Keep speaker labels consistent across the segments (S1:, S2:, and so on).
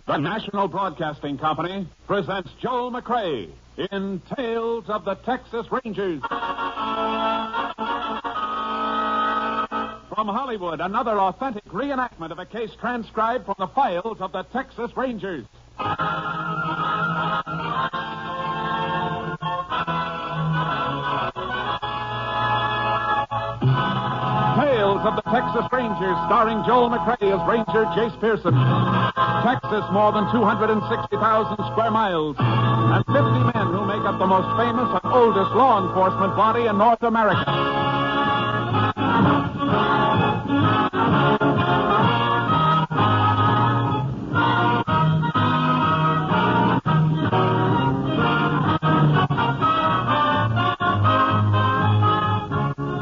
S1: The National Broadcasting Company presents Joel McCrea in Tales of the Texas Rangers. From Hollywood, another authentic reenactment of a case transcribed from the files of the Texas Rangers. Tales of the Texas Rangers, starring Joel McCrea as Ranger Jace Pearson. Texas, more than 260,000 square miles, and 50 men who make up the most famous and oldest law enforcement body in North America.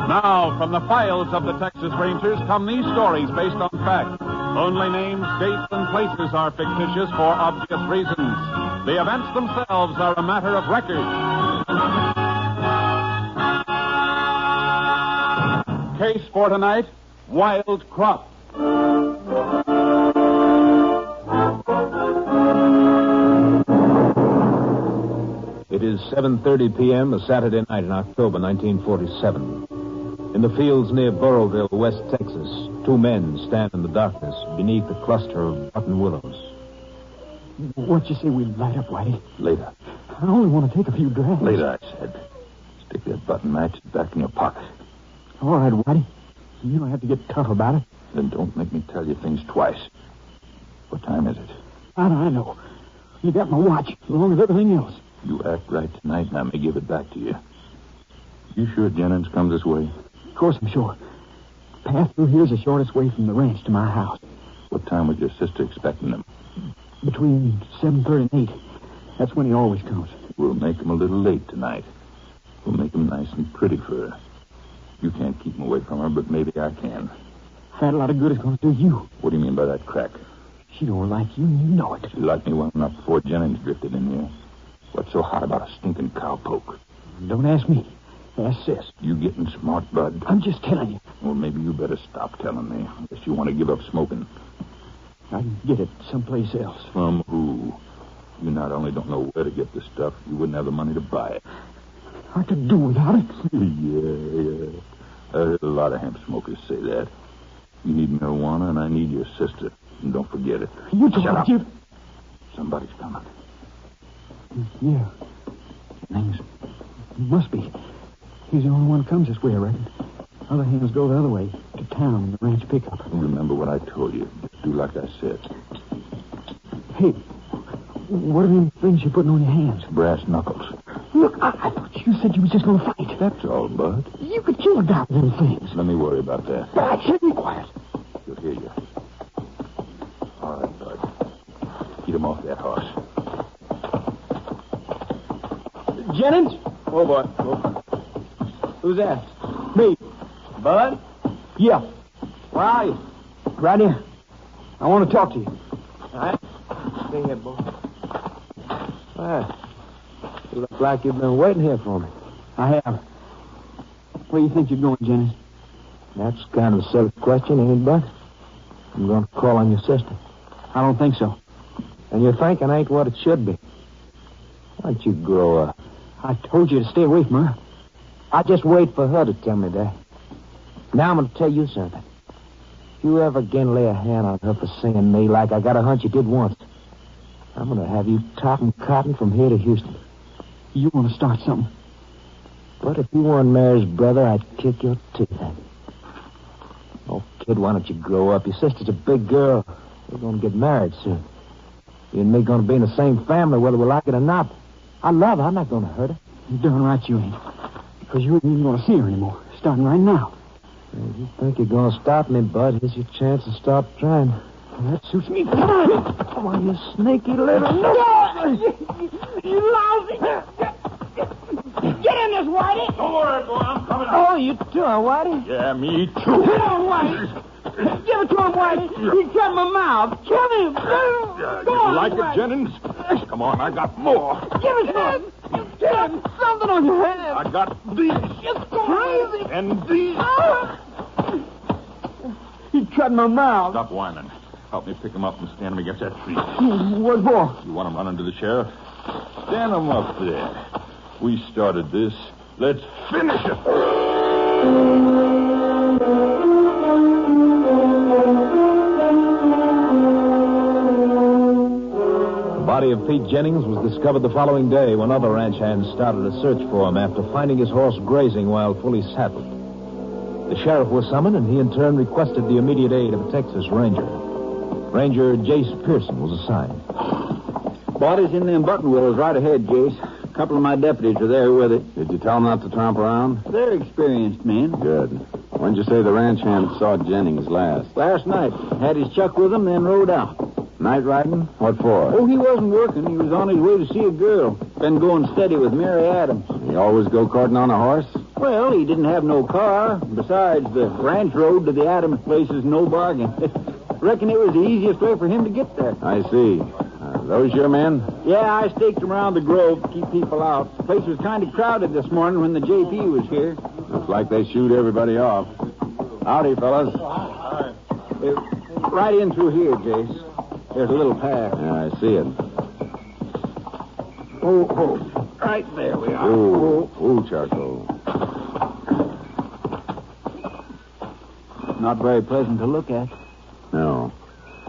S1: Now, from the files of the Texas Rangers come these stories based on fact. Only names, dates, and places are fictitious for obvious reasons. The events themselves are a matter of record. Case for tonight, Wild Crop.
S2: It is 7:30 p.m., a Saturday night in October 1947. In the fields near Burrowville, West Texas, two men stand in the darkness beneath a cluster of button willows.
S3: What'd you say we light up, Whitey?
S2: Later.
S3: I only want to take a few drags.
S2: Later, I said. Stick that button match back in your pocket.
S3: All right, Whitey. You don't have to get tough about it.
S2: Then don't make me tell you things twice. What time is it?
S3: I know. You got my watch, along with everything else.
S2: You act right tonight, and I may give it back to you. You sure Jennings comes this way?
S3: Of course I'm sure. Path through here's the shortest way from the ranch to my house.
S2: What time was your sister expecting him?
S3: Between 7:30 and 8. That's when he always comes.
S2: We'll make him a little late tonight. We'll make him nice and pretty for her. You can't keep him away from her, but maybe I can.
S3: Fat a lot of good is going to do you.
S2: What do you mean by that crack?
S3: She don't like you, and you know it.
S2: She liked me well enough before Jennings drifted in here. What's so hot about a stinking cowpoke?
S3: Don't ask me. Ask Sis.
S2: You getting smart, bud?
S3: I'm just telling you.
S2: Well, maybe you better stop telling me, unless you want to give up smoking.
S3: I can get it someplace else.
S2: From who? You not only don't know where to get the stuff, you wouldn't have the money to buy it.
S3: I could do without it.
S2: Yeah. I heard a lot of hemp smokers say that. You need marijuana, and I need your sister. And don't forget it.
S3: You talk
S2: Shut up.
S3: You...
S2: Somebody's coming.
S3: Yeah. Jennings. Must be. He's the only one who comes this way, I reckon. Other hands go the other way, to town in the ranch pickup.
S2: Remember what I told you. Just do like I said.
S3: Hey, what are them things you're putting on your hands?
S2: Brass knuckles.
S3: Look, I thought you said you was just going to fight.
S2: That's all, bud.
S3: You could kill a guy with them things.
S2: Let me worry about that.
S3: But I said be quiet.
S2: She'll hear you. All right, bud. Get him off that horse.
S3: Jennings?
S4: Oh, boy. Oh. Who's that?
S3: Me.
S4: Bud?
S3: Yeah.
S4: Where are you?
S3: Right here. I want to talk to you.
S4: All right. Stay here, boy. Well, you look like you've been waiting here for me.
S3: I have. Where do you think you're going, Jennings?
S4: That's kind of a silly question, ain't it, Bud? I'm going to call on your sister.
S3: I don't think so.
S4: And your thinking ain't what it should be. Why don't you grow up?
S3: I told you to stay away from her.
S4: I just wait for her to tell me that. Now I'm going to tell you something. If you ever again lay a hand on her for singing me like I got a hunch you did once, I'm going to have you topping cotton from here to Houston.
S3: You want to start something?
S4: But if you weren't Mary's brother, I'd kick your teeth in. Oh, kid, why don't you grow up? Your sister's a big girl. We're going to get married soon. You and me going to be in the same family, whether we like it or not. I love her. I'm not going to hurt her.
S3: You're darn right you ain't. Because you ain't even going to see her anymore. Starting right now.
S4: Well, you think you're going to stop me, Bud? Here's your chance to stop trying.
S3: Well, that suits me.
S4: Come on, you sneaky little...
S3: You lousy! Get in this, Whitey!
S1: Don't worry, boy. I'm coming out.
S4: Oh, you too, huh, Whitey?
S1: Yeah, me too.
S3: Come on, Whitey! Give it to him, Whitey! He cut my mouth! Kill him! Go
S1: You
S3: on,
S1: like
S3: Whitey.
S1: it, Jennings? Come on, I got more.
S3: Give it to him! Get him! Something on your head!
S1: I got these.
S3: It's crazy!
S1: And these.
S3: He cut my mouth.
S1: Stop whining.
S5: Help me pick him up and stand him against that tree.
S3: What for?
S5: You want him running to the sheriff? Stand him up there. We started this. Let's finish it.
S2: The body of Pete Jennings was discovered the following day when other ranch hands started a search for him after finding his horse grazing while fully saddled. The sheriff was summoned, and he in turn requested the immediate aid of a Texas ranger. Ranger Jace Pearson was assigned.
S3: Body's in them button willows right ahead, Jace. A couple of my deputies are there with it.
S6: Did you tell them not to tromp around?
S3: They're experienced men.
S6: Good. When'd you say the ranch hand saw Jennings last?
S3: Last night. Had his chuck with him, then rode out.
S6: Night riding? What for?
S3: Oh, he wasn't working. He was on his way to see a girl. Been going steady with Mary Adams.
S6: You always go courting on a horse?
S3: Well, he didn't have no car. Besides, the ranch road to the Adams place is no bargain. Reckon it was the easiest way for him to get there.
S6: I see. Those your men?
S3: Yeah, I staked them around the grove to keep people out. The place was kind of crowded this morning when the JP was here.
S6: Looks like they shoot everybody off. Howdy, fellas.
S3: Right in through here, Jace. There's a little path.
S6: Yeah, I see it.
S3: Oh, right there we are.
S6: Ooh, charcoal.
S3: Not very pleasant to look at.
S6: No.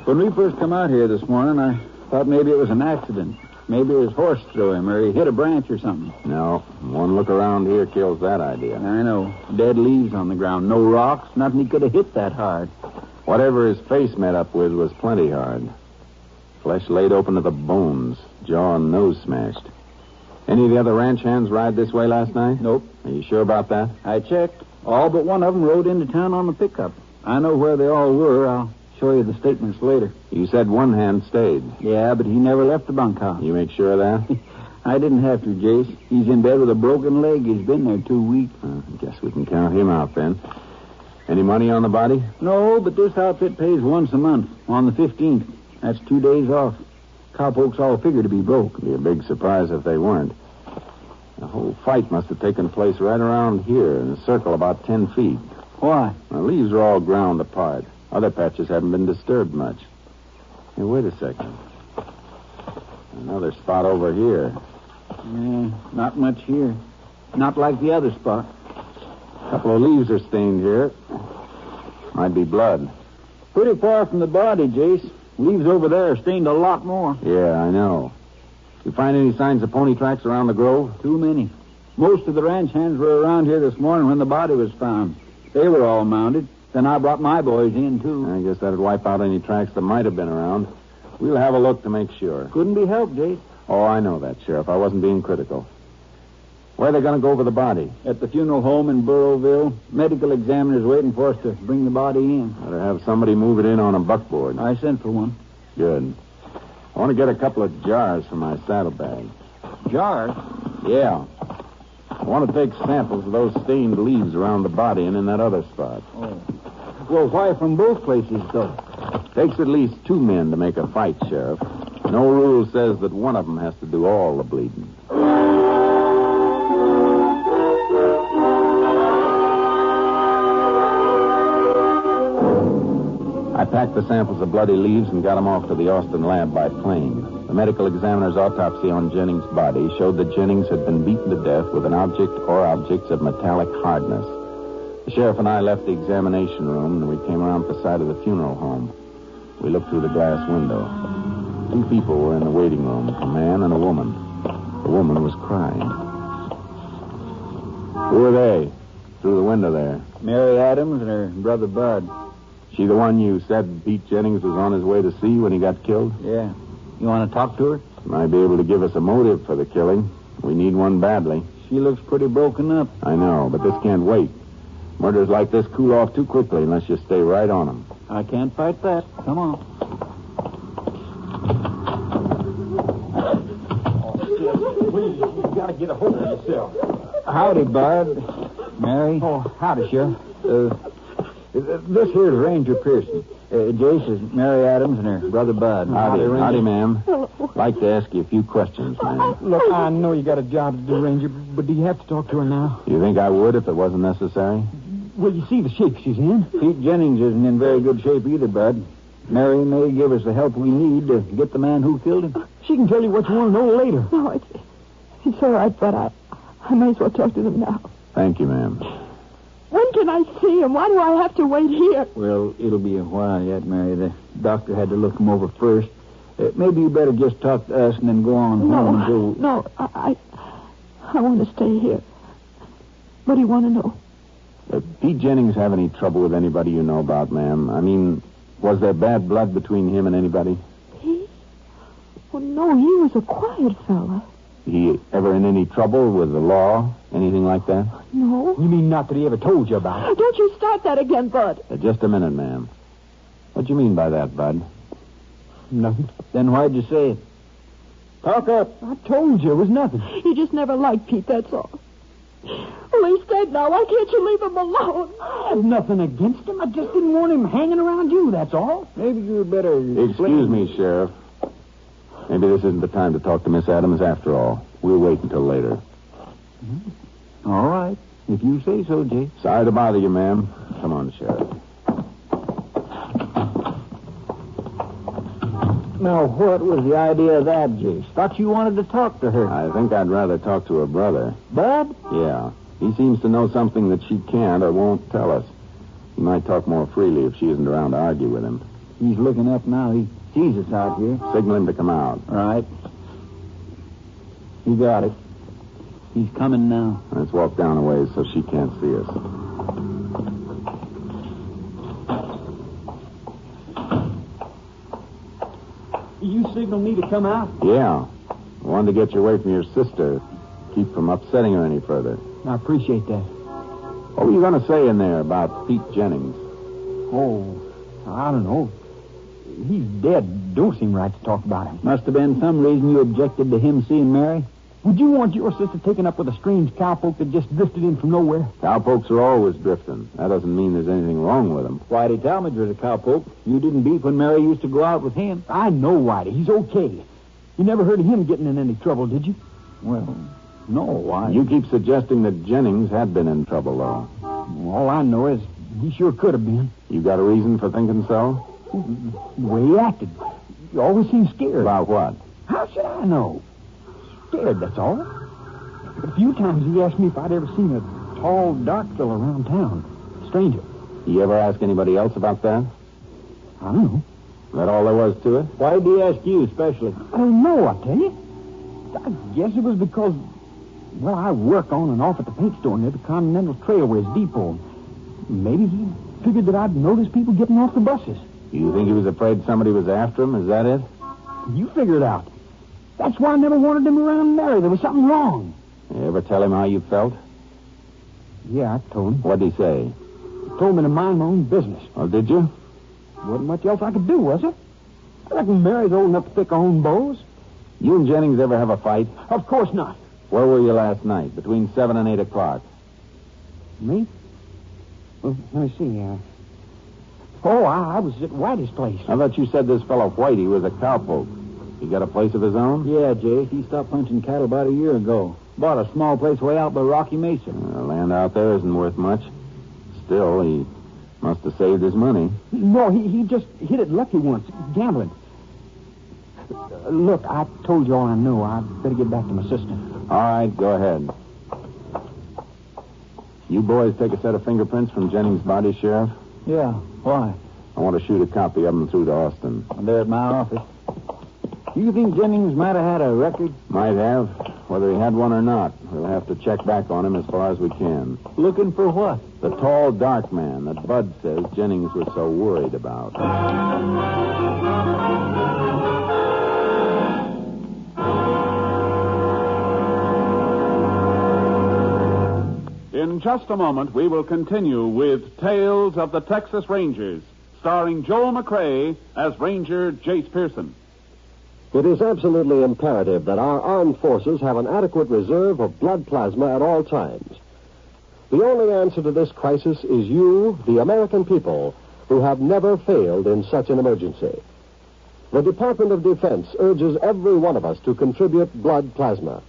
S3: When we first come out here this morning, I thought maybe it was an accident. Maybe his horse threw him, or he hit a branch or something.
S6: No. One look around here kills that idea.
S3: I know. Dead leaves on the ground. No rocks. Nothing he could have hit that hard.
S6: Whatever his face met up with was plenty hard. Flesh laid open to the bones. Jaw and nose smashed. Any of the other ranch hands ride this way last night?
S3: Nope.
S6: Are you sure about that?
S3: I checked. All but one of them rode into town on a pickup. I know where they all were. I'll show you the statements later.
S6: You said one hand stayed.
S3: Yeah, but he never left the bunkhouse.
S6: You make sure of that?
S3: I didn't have to, Jace. He's in bed with a broken leg. He's been there 2 weeks.
S6: I guess we can count him out then. Any money on the body?
S3: No, but this outfit pays once a month, on the 15th. That's 2 days off. Cowpokes all figure to be broke.
S6: Be a big surprise if they weren't. The whole fight must have taken place right around here in a circle about 10 feet.
S3: Why?
S6: The leaves are all ground apart. Other patches haven't been disturbed much. Hey, wait a second. Another spot over here.
S3: Not much here. Not like the other spot.
S6: A couple of leaves are stained here. Might be blood.
S3: Pretty far from the body, Jace. Leaves over there are stained a lot more.
S6: Yeah, I know. You find any signs of pony tracks around the grove?
S3: Too many. Most of the ranch hands were around here this morning when the body was found. They were all mounted. Then I brought my boys in, too.
S6: I guess that'd wipe out any tracks that might have been around. We'll have a look to make sure.
S3: Couldn't be helped, Jace.
S6: Oh, I know that, Sheriff. I wasn't being critical. Where are they going to go over the body?
S3: At the funeral home in Burrowville. Medical examiner's waiting for us to bring the body in.
S6: Better have somebody move it in on a buckboard.
S3: I sent for one.
S6: Good. I want to get a couple of jars for my saddlebag.
S3: Jars?
S6: Yeah. I want to take samples of those stained leaves around the body and in that other spot.
S3: Oh. Well, why from both places, though?
S6: Takes at least 2 men to make a fight, Sheriff. No rule says that one of them has to do all the bleeding. I packed the samples of bloody leaves and got them off to the Austin lab by plane. The medical examiner's autopsy on Jennings' body showed that Jennings had been beaten to death with an object or objects of metallic hardness. The sheriff and I left the examination room, and we came around to the side of the funeral home. We looked through the glass window. 2 people were in the waiting room, a man and a woman. The woman was crying. Who are they? Through the window there.
S3: Mary Adams and her brother Bud.
S6: She the one you said Pete Jennings was on his way to see when he got killed?
S3: Yeah. You want to talk to her?
S6: Might be able to give us a motive for the killing. We need one badly.
S3: She looks pretty broken up.
S6: I know, but this can't wait. Murders like this cool off too quickly unless you stay right on them.
S3: I can't fight that. Come on.
S7: Please, you got to get a hold of yourself.
S3: Howdy, Bud. Mary.
S7: Oh, howdy, Sheriff.
S3: This here's Ranger Pearson. Jace is Mary Adams and her brother Bud.
S6: Howdy, ma'am. Like to ask you a few questions, ma'am.
S7: Look, I know you got a job to do, Ranger, but do you have to talk to her now?
S6: You think I would if it wasn't necessary?
S7: Well, you see the shape she's in.
S3: Pete Jennings isn't in very good shape either, Bud. Mary may give us the help we need to get the man who killed him. She can tell you what you want to know later.
S8: No, it's all right, but I may as well talk to them now.
S6: Thank you, ma'am.
S8: When can I see him? Why do I have to wait here?
S3: Well, it'll be a while yet, Mary. The doctor had to look him over first. Maybe you better just talk to us and then go on home until...
S8: No, I want to stay here. What do you want to know?
S6: Pete Jennings have any trouble with anybody you know about, ma'am? I mean, was there bad blood between him and anybody?
S8: Pete? Well, no, he was a quiet fella.
S6: He ever in any trouble with the law? Anything like that?
S8: No.
S3: You mean not that he ever told you about it?
S8: Don't you start that again, Bud.
S6: Just a minute, ma'am. What do you mean by that, Bud?
S3: Nothing. Then why'd you say it? Talk up. I told you it was nothing.
S8: You just never liked Pete, that's all. Well, he's dead now. Why can't you leave him alone?
S3: I have nothing against him. I just didn't want him hanging around you, that's all. Maybe you better...
S6: Excuse me, Sheriff. Maybe this isn't the time to talk to Miss Adams after all. We'll wait until later.
S3: All right. If you say so, Jay.
S6: Sorry to bother you, ma'am. Come on, Sheriff.
S3: Now, what was the idea of that, Jace? Thought you wanted to talk to her.
S6: I think I'd rather talk to her brother.
S3: Bud?
S6: Yeah. He seems to know something that she can't or won't tell us. He might talk more freely if she isn't around to argue with him.
S3: He's looking up now. He sees us out here.
S6: Signal him to come out.
S3: All right. You got it. He's coming now.
S6: Let's walk down a ways so she can't see us.
S3: You signal me to come out?
S6: Yeah. I wanted to get you away from your sister. Keep from upsetting her any further.
S3: I appreciate that.
S6: What were you going to say in there about Pete Jennings?
S3: Oh, I don't know. He's dead. Don't seem right to talk about him. Must have been some reason you objected to him seeing Mary. Would you want your sister taken up with a strange cowpoke that just drifted in from nowhere?
S6: Cowpokes are always drifting. That doesn't mean there's anything wrong with them.
S3: Whitey Talmadge was a cowpoke. You didn't beef when Mary used to go out with him. I know Whitey. He's okay. You never heard of him getting in any trouble, did you? Well, no. Why?
S6: You keep suggesting that Jennings had been in trouble, though.
S3: All I know is he sure could have been.
S6: You got a reason for thinking so?
S3: The way he acted. He always seemed scared.
S6: About what?
S3: How should I know? Scared, that's all. A few times he asked me if I'd ever seen a tall, dark fella around town. Stranger.
S6: You ever ask anybody else about that?
S3: I don't know.
S6: Is that all there was to it?
S3: Why did he ask you especially? I don't know, I tell you. I guess it was because, well, I work on and off at the paint store near the Continental Trailways Depot. Maybe he figured that I'd notice people getting off the buses.
S6: You think he was afraid somebody was after him? Is that it?
S3: You figure it out. That's why I never wanted him around Mary. There was something wrong.
S6: You ever tell him how you felt?
S3: Yeah, I told him.
S6: What'd he say?
S3: He told me to mind my own business.
S6: Oh, did you?
S3: Wasn't much else I could do, was there? I reckon Mary's old enough to pick her own bows.
S6: You and Jennings ever have a fight?
S3: Of course not.
S6: Where were you last night? Between 7 and 8 o'clock.
S3: Me? Well, let me see. I was at Whitey's place.
S6: I thought you said this fellow Whitey was a cowpoke. He got a place of his own?
S3: Yeah, Jay. He stopped punching cattle about a year ago. Bought a small place way out by Rocky Mesa.
S6: Land out there isn't worth much. Still, he must have saved his money.
S3: No, he just hit it lucky once, gambling. Look, I told you all I know. I'd better get back to my sister.
S6: All right, go ahead. You boys take a set of fingerprints from Jennings' body, Sheriff?
S3: Yeah, why?
S6: I want to shoot a copy of them through to Austin.
S3: They're at my office. You think Jennings might have had a record?
S6: Might have. Whether he had one or not, we'll have to check back on him as far as we can.
S3: Looking for what?
S6: The tall, dark man that Bud says Jennings was so worried about.
S1: In just a moment, we will continue with Tales of the Texas Rangers, starring Joel McCrea as Ranger Jace Pearson.
S9: It is absolutely imperative that our armed forces have an adequate reserve of blood plasma at all times. The only answer to this crisis is you, the American people, who have never failed in such an emergency. The Department of Defense urges every one of us to contribute blood plasma.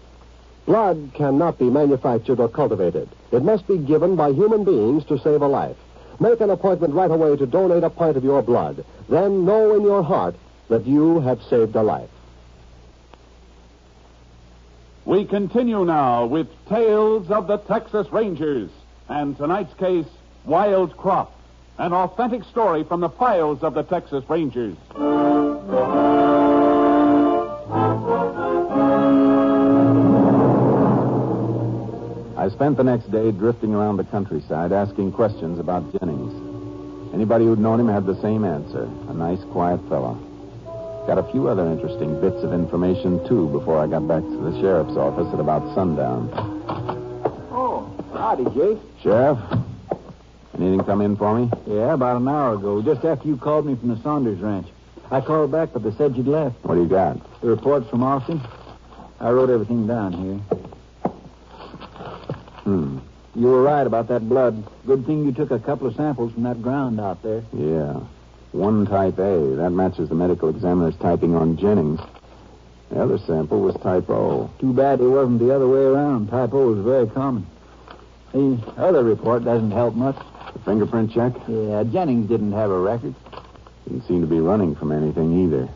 S9: Blood cannot be manufactured or cultivated. It must be given by human beings to save a life. Make an appointment right away to donate a pint of your blood. Then know in your heart that you have saved a life.
S1: We continue now with Tales of the Texas Rangers, and tonight's case, Wild Crop, an authentic story from the files of the Texas Rangers.
S6: I spent the next day drifting around the countryside asking questions about Jennings. Anybody who'd known him had the same answer. A nice, quiet fellow. Got a few other interesting bits of information, too, before I got back to the sheriff's office at about sundown.
S3: Oh, howdy, Jake.
S6: Sheriff, anything come in for me?
S3: Yeah, about an hour ago, just after you called me from the Saunders Ranch. I called back, but they said you'd left.
S6: What do you got?
S3: The reports from Austin. I wrote everything down here. You were right about that blood. Good thing you took a couple of samples from that ground out there.
S6: Yeah. One type A. That matches the medical examiner's typing on Jennings. The other sample was type O.
S3: Too bad it wasn't the other way around. Type O is very common. The other report doesn't help much.
S6: The fingerprint check?
S3: Yeah, Jennings didn't have a record.
S6: Didn't seem to be running from anything either.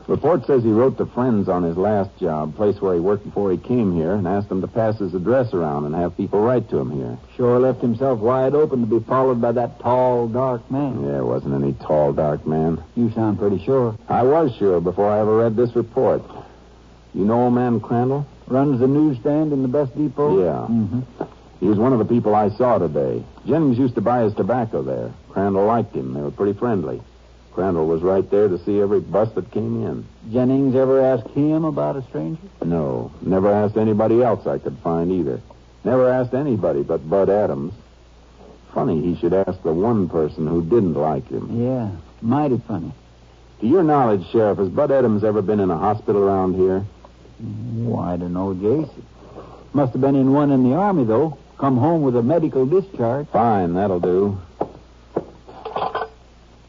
S6: Report says he wrote to friends on his last job, place where he worked before he came here, and asked them to pass his address around and have people write to him here.
S3: Sure left himself wide open to be followed by that tall, dark man.
S6: Yeah, it wasn't any tall, dark man.
S3: You sound pretty sure.
S6: I was sure before I ever read this report. You know old man Crandall?
S3: Runs the newsstand in the best depot?
S6: Yeah.
S3: Mm-hmm.
S6: He was one of the people I saw today. Jennings used to buy his tobacco there. Crandall liked him. They were pretty friendly. Crandall was right there to see every bus that came in.
S3: Jennings ever asked him about a stranger?
S6: No. Never asked anybody else I could find either. Never asked anybody but Bud Adams. Funny he should ask the one person who didn't like him.
S3: Yeah, mighty funny.
S6: To your knowledge, Sheriff, has Bud Adams ever been in a hospital around here?
S3: I don't know, Jace. Must have been in one in the Army, though. Come home with a medical discharge.
S6: Fine, that'll do.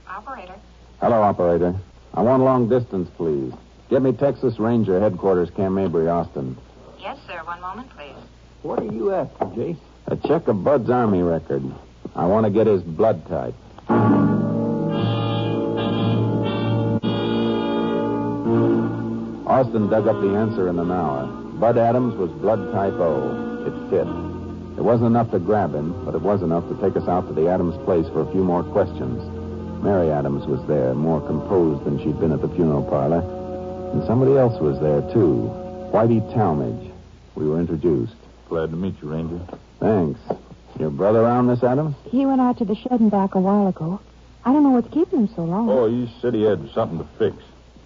S10: Operator.
S6: Hello, operator. I want long distance, please. Get me Texas Ranger Headquarters, Camp Mabry, Austin.
S10: Yes, sir. One moment, please.
S3: What are you after, Jace?
S6: A check of Bud's Army record. I want to get his blood type. Austin dug up the answer in an hour. Bud Adams was blood type O. It fit. It wasn't enough to grab him, but it was enough to take us out to the Adams place for a few more questions. Mary Adams was there, more composed than she'd been at the funeral parlor. And somebody else was there, too. Whitey Talmadge. We were introduced.
S5: Glad to meet you, Ranger.
S6: Thanks. Your brother around, Miss Adams?
S8: He went out to the shed and back a while ago. I don't know what's keeping him so long.
S5: Oh, he said he had something to fix.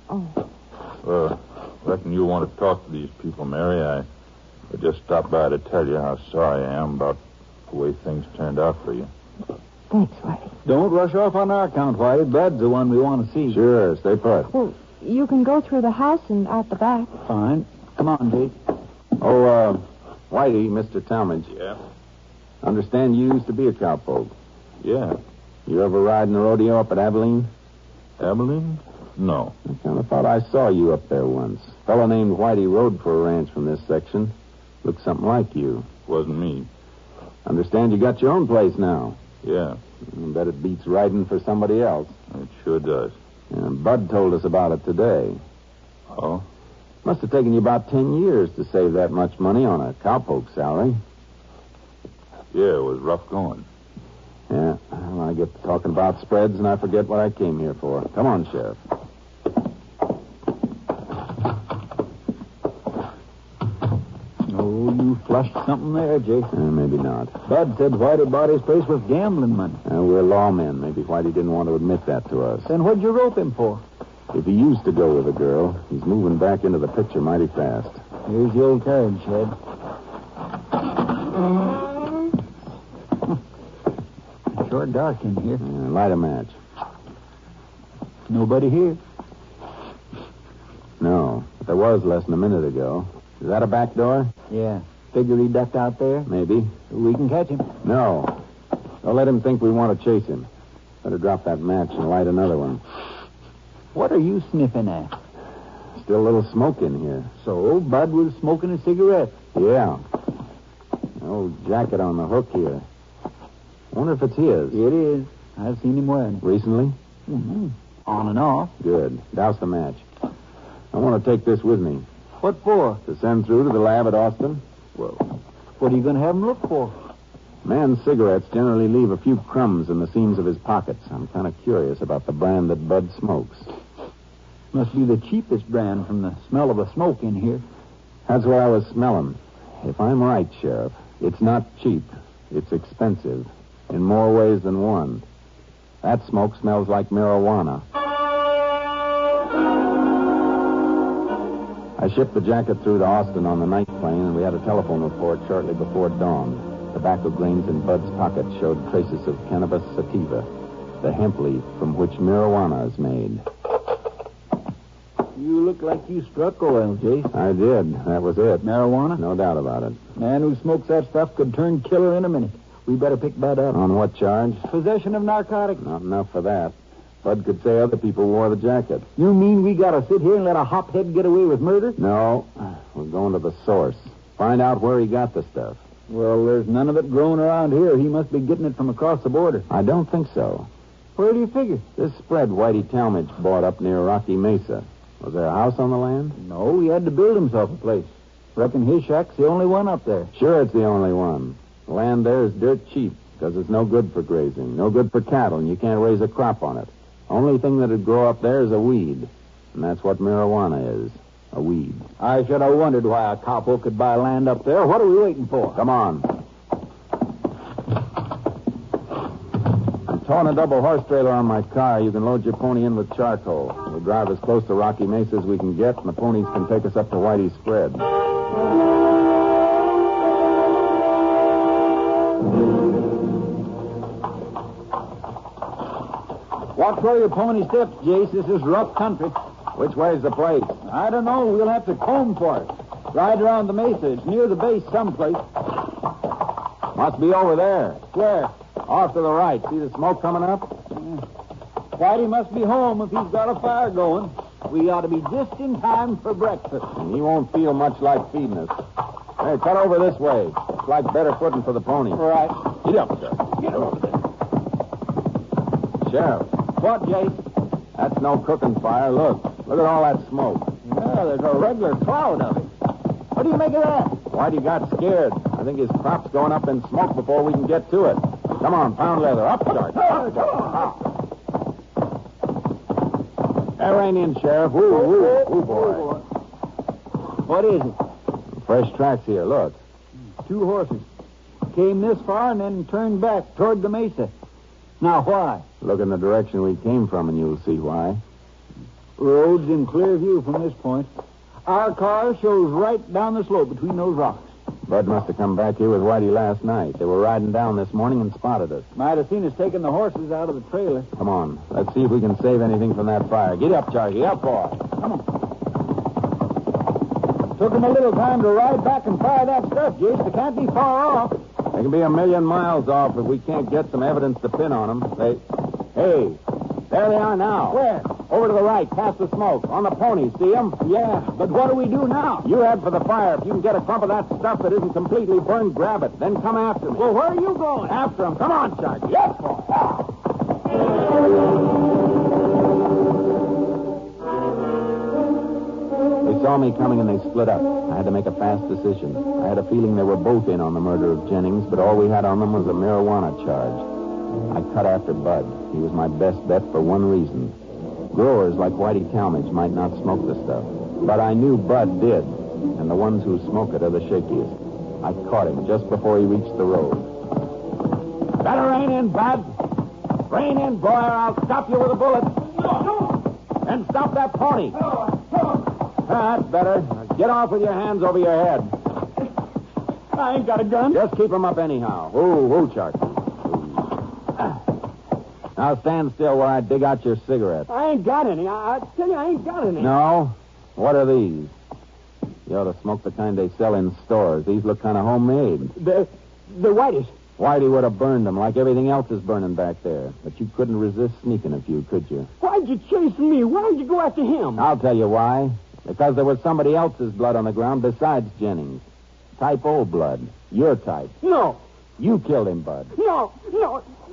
S8: Oh.
S5: Reckon you want to talk to these people, Mary. I just stopped by to tell you how sorry I am about the way things turned out for you.
S8: Thanks, Whitey.
S3: Don't rush off on our account, Whitey. Bud's the one we want to see.
S6: Sure, stay put.
S8: Well, you can go through the house and out the back.
S3: Fine. Come on, Jake.
S6: Oh, Whitey, Mr. Talmadge.
S5: Yeah?
S6: Understand you used to be a cowpoke.
S5: Yeah.
S6: You ever ride in the rodeo up at Abilene?
S5: Abilene? No.
S6: I kind of thought I saw you up there once. A fellow named Whitey rode for a ranch from this section. Looked something like you.
S5: Wasn't me.
S6: Understand you got your own place now.
S5: Yeah.
S6: I bet it beats riding for somebody else.
S5: It sure does.
S6: And Bud told us about it today.
S5: Oh?
S6: Must have taken you about 10 years to save that much money on a cowpoke salary.
S5: Yeah, it was rough going.
S6: Yeah, well, I get to talking about spreads and I forget what I came here for. Come on, Sheriff.
S3: Oh, you flushed something there, Jake.
S6: Maybe not.
S3: Bud said Whitey bought his place with gambling money.
S6: We're lawmen. Maybe Whitey didn't want to admit that to us.
S3: Then what'd you rope him for?
S6: If he used to go with a girl, he's moving back into the picture mighty fast.
S3: Here's the old carriage shed. Sure dark in here.
S6: Light a match.
S3: Nobody here.
S6: No, but there was less than a minute ago. Is that a back door?
S3: Yeah. Figure he ducked out there?
S6: Maybe.
S3: We can catch him.
S6: No. Don't let him think we want to chase him. Better drop that match and light another one.
S3: What are you sniffing at?
S6: Still a little smoke in here.
S3: So, Bud was smoking a cigarette.
S6: Yeah. Old jacket on the hook here. Wonder if it's his.
S3: It is. I've seen him wearing it.
S6: Recently?
S3: Mm-hmm. On and off.
S6: Good. Douse the match. I want to take this with me.
S3: What for?
S6: To send through to the lab at Austin.
S3: Well, what are you going to have him look for?
S6: Man's cigarettes generally leave a few crumbs in the seams of his pockets. I'm kind of curious about the brand that Bud smokes.
S3: Must be the cheapest brand from the smell of the smoke in here.
S6: That's what I was smelling. If I'm right, Sheriff, it's not cheap. It's expensive. In more ways than one. That smoke smells like marijuana. I shipped the jacket through to Austin on the night plane, and we had a telephone report shortly before dawn. Tobacco grains in Bud's pocket showed traces of cannabis sativa, the hemp leaf from which marijuana is made.
S3: You look like you struck oil, Jace.
S6: I did. That was it.
S3: Marijuana?
S6: No doubt about it.
S3: Man who smokes that stuff could turn killer in a minute. We better pick Bud up.
S6: On what charge?
S3: Possession of narcotics.
S6: Not enough for that. Bud could say other people wore the jacket.
S3: You mean we gotta sit here and let a hophead get away with murder?
S6: No. We're going to the source. Find out where he got the stuff.
S3: Well, there's none of it growing around here. He must be getting it from across the border.
S6: I don't think so.
S3: Where do you figure?
S6: This spread Whitey Talmadge bought up near Rocky Mesa. Was there a house on the land?
S3: No, he had to build himself a place. Reckon his shack's the only one up there.
S6: Sure, it's the only one. The land there is dirt cheap because it's no good for grazing, no good for cattle, and you can't raise a crop on it. Only thing that'd grow up there is a weed, and that's what marijuana is, a weed.
S3: I should have wondered why a capo could buy land up there. What are we waiting for?
S6: Come on. I'm towing a double horse trailer on my car. You can load your pony in with charcoal. We'll drive as close to Rocky Mesa as we can get, and the ponies can take us up to Whitey's spread.
S3: Watch where your pony steps, Jace. This is rough country.
S6: Which way's the place?
S3: I don't know. We'll have to comb for it. Ride around the mesa. It's near the base someplace.
S6: Must be over there.
S3: Where?
S6: Off to the right. See the smoke coming up?
S3: Whitey must be home if he's got a fire going. We ought to be just in time for breakfast.
S6: And he won't feel much like feeding us. Hey, cut over this way. It's like better footing for the pony.
S3: All right.
S6: Get up, sir. Get over there. Sheriff.
S3: What, Jace?
S6: That's no cooking fire. Look at all that smoke.
S3: Yeah, there's a regular cloud of it. What do you make of that?
S6: Whitey got scared. I think his crop's going up in smoke before we can get to it. Come on, pound leather. Up, Sarge. Up. There ain't in, Sheriff. Ooh, boy.
S3: What is it?
S6: Fresh tracks here. Look.
S3: 2 horses. Came this far and then turned back toward the mesa. Now, why?
S6: Look in the direction we came from and you'll see why.
S3: Road's in clear view from this point. Our car shows right down the slope between those rocks.
S6: Bud must have come back here with Whitey last night. They were riding down this morning and spotted us.
S3: Might have seen us taking the horses out of the trailer.
S6: Come on. Let's see if we can save anything from that fire. Get up, Charlie. Up, boy.
S3: Come on. Took them a little time to ride back and fire that stuff, Jace. They can't be far off.
S6: They can be 1,000,000 miles off if we can't get some evidence to pin on them. Hey, there they are now.
S3: Where?
S6: Over to the right, past the smoke. On the pony, see them?
S3: Yeah, but what do we do now?
S6: You head for the fire. If you can get a clump of that stuff that isn't completely burned, grab it. Then come after me.
S3: Well, where are you going?
S6: After them. Come on, Charlie. Yes, boy. They saw me coming and they split up. I had to make a fast decision. I had a feeling they were both in on the murder of Jennings, but all we had on them was a marijuana charge. I cut after Bud. He was my best bet for one reason. Growers like Whitey Talmadge might not smoke the stuff, but I knew Bud did, and the ones who smoke it are the shakiest. I caught him just before he reached the road. Better rein in, Bud. Rein in, boy, or I'll stop you with a bullet. And stop that pony. That's better. Now get off with your hands over your head.
S3: I ain't got a gun.
S6: Just keep them up anyhow. Ooh, Charlie. Now stand still while I dig out your cigarette.
S3: I ain't got any. I tell you, I ain't got any.
S6: No? What are these? You ought to smoke the kind they sell in stores. These look kind of homemade.
S3: The whitest.
S6: Whitey would have burned them like everything else is burning back there. But you couldn't resist sneaking a few, could you?
S3: Why'd you chase me? Why'd you go after him?
S6: I'll tell you why. Because there was somebody else's blood on the ground besides Jennings. Type O blood. Your type.
S3: No.
S6: You killed him, Bud.
S3: No.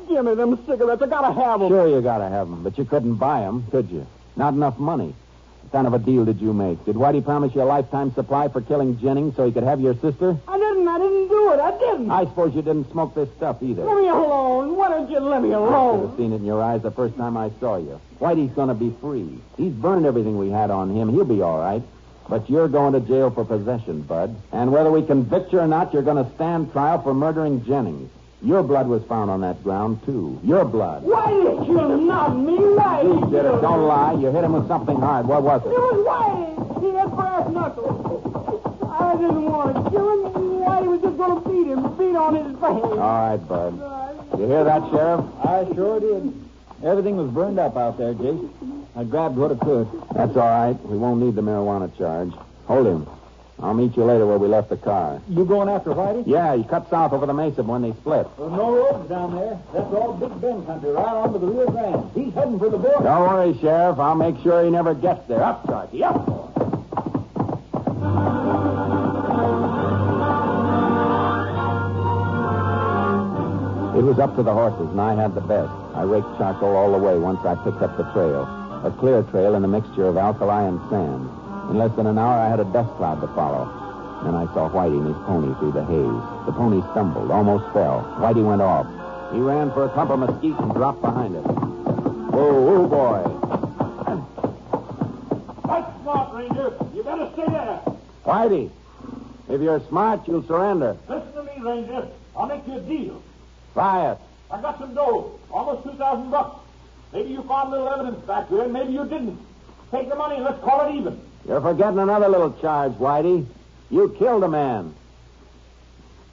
S3: Give me them cigarettes. I gotta have them.
S6: Sure you gotta have them, but you couldn't buy them, could you? Not enough money. What kind of a deal did you make? Did Whitey promise you a lifetime supply for killing Jennings so he could have your sister?
S3: I didn't do it. I didn't.
S6: I suppose you didn't smoke this stuff either.
S3: Let me alone. Why don't you let me
S6: I should
S3: alone?
S6: have seen it in your eyes the first time I saw you. Whitey's gonna be free. He's burned everything we had on him. He'll be all right. But you're going to jail for possession, Bud. And whether we convict you or not, you're going to stand trial for murdering Jennings. Your blood was found on that ground, too. Your blood.
S3: Why did you kill him? Not me. Why
S6: You did it. Don't lie. You hit him with something hard. What was
S3: It
S6: it?
S3: was Whitey. He had brass knuckles. I didn't want to kill him. Whitey was just going to beat him. Beat on his face.
S6: All right, Bud. You hear that, Sheriff?
S4: I sure did. Everything was burned up out there, Jake. I grabbed what I could.
S6: That's all right. We won't need the marijuana charge. Hold him. I'll meet you later where we left the car.
S4: You going after Whitey?
S6: Yeah, he cut south over the mesa when they split.
S4: Well, no roads down there. That's all Big Bend country, right onto the Rio Grande. He's heading for the border.
S6: Don't worry, Sheriff. I'll make sure he never gets there. Up, Sharky, up. It was up to the horses, and I had the best. I raked charcoal all the way once I picked up the trail. A clear trail in a mixture of alkali and sand. In less than an hour, I had a dust cloud to follow. Then I saw Whitey and his pony through the haze. The pony stumbled, almost fell. Whitey went off. He ran for a clump of mesquite and dropped behind it. Whoa, boy.
S5: That's smart, Ranger. You better stay there.
S6: Whitey, if you're smart, you'll surrender.
S5: Listen to me, Ranger. I'll make you a deal.
S6: Try it.
S5: I got some dough, almost $2,000. Maybe you found a little evidence back there, and maybe you didn't. Take the money and let's call it even.
S6: You're forgetting another little charge, Whitey. You killed a man.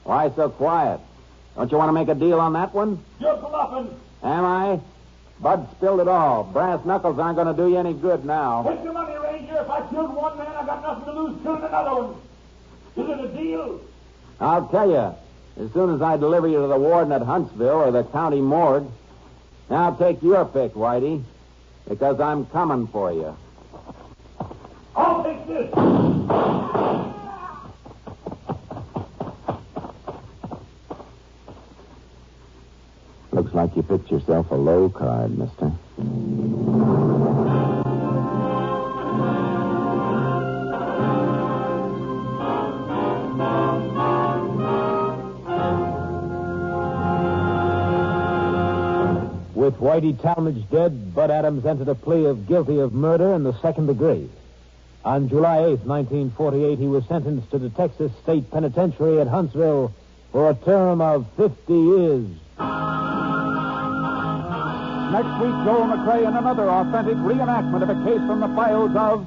S6: Why so quiet? Don't you want to make a deal on that one?
S5: You're bluffing.
S6: Am I? Bud spilled it all. Brass knuckles aren't going to do you any good now.
S5: Take the money, Ranger. If I killed one man, I got nothing to lose killing another one. Is it a deal?
S6: I'll tell you. As soon as I deliver you to the warden at Huntsville or the county morgue. Now take your pick, Whitey, because I'm coming for you.
S5: I'll take this.
S6: Looks like you picked yourself a low card, mister.
S2: With Whitey Talmadge dead, Bud Adams entered a plea of guilty of murder in the second degree. On July 8, 1948, he was sentenced to the Texas State Penitentiary at Huntsville for a term of 50 years.
S1: Next week, Joel McCrea in another authentic reenactment of a case from the files of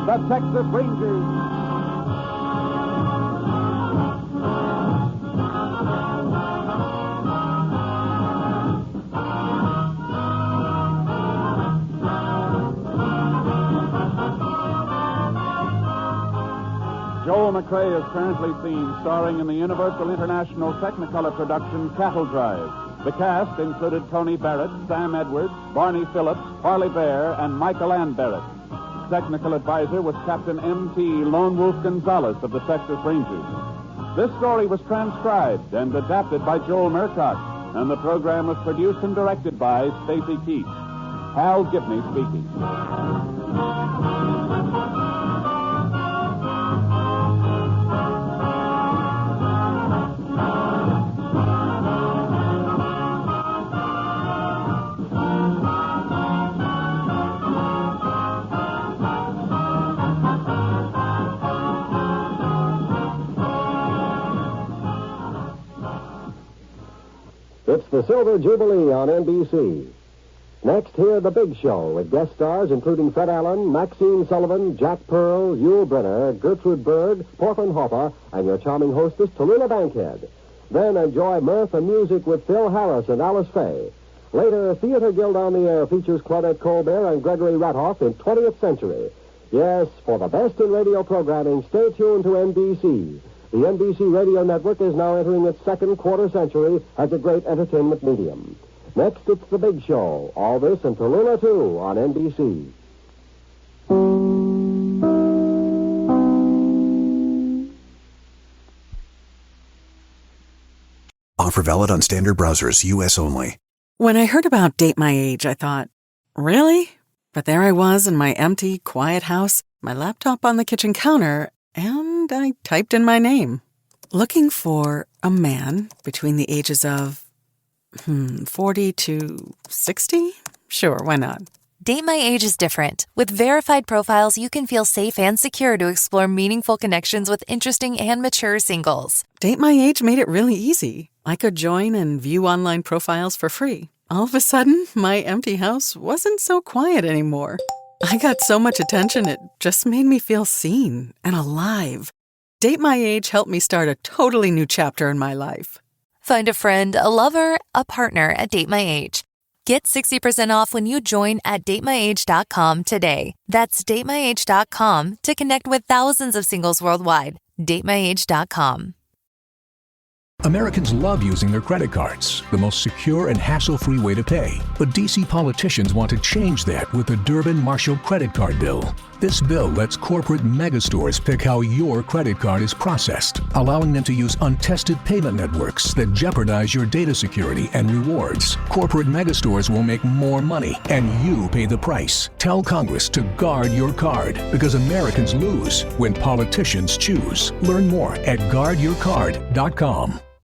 S1: the Texas Rangers. Joel McCrea is currently seen starring in the Universal International Technicolor production Cattle Drive. The cast included Tony Barrett, Sam Edwards, Barney Phillips, Parley Bear, and Michael Ann Barrett. Technical advisor was Captain M.T. Lone Wolf Gonzalez of the Texas Rangers. This story was transcribed and adapted by Joel Murcott, and the program was produced and directed by Stacy Keach. Hal Gibney speaking.
S9: It's the Silver Jubilee on NBC. Next, hear The Big Show with guest stars including Fred Allen, Maxine Sullivan, Jack Pearl, Yul Brynner, Gertrude Berg, Portland Hopper, and your charming hostess, Tallulah Bankhead. Then enjoy mirth and music with Phil Harris and Alice Faye. Later, Theater Guild on the Air features Claudette Colbert and Gregory Ratoff in 20th Century. Yes, for the best in radio programming, stay tuned to NBC. The NBC Radio Network is now entering its second quarter century as a great entertainment medium. Next, it's The Big Show. All this and Tallulah, too, on NBC.
S11: Offer valid on standard browsers, U.S. only.
S12: When I heard about Date My Age, I thought, really? But there I was in my empty, quiet house, my laptop on the kitchen counter, and I typed in my name. Looking for a man between the ages of 40 to 60? Sure, why not?
S13: Date My Age is different. With verified profiles, you can feel safe and secure to explore meaningful connections with interesting and mature singles.
S12: Date My Age made it really easy. I could join and view online profiles for free. All of a sudden, my empty house wasn't so quiet anymore. I got so much attention, it just made me feel seen and alive. Date My Age helped me start a totally new chapter in my life.
S13: Find a friend, a lover, a partner at Date My Age. Get 60% off when you join at datemyage.com today. That's datemyage.com to connect with thousands of singles worldwide. datemyage.com.
S14: Americans love using their credit cards, the most secure and hassle-free way to pay. But D.C. politicians want to change that with the Durbin-Marshall credit card bill. This bill lets corporate megastores pick how your credit card is processed, allowing them to use untested payment networks that jeopardize your data security and rewards. Corporate megastores will make more money, and you pay the price. Tell Congress to guard your card, because Americans lose when politicians choose. Learn more at guardyourcard.com.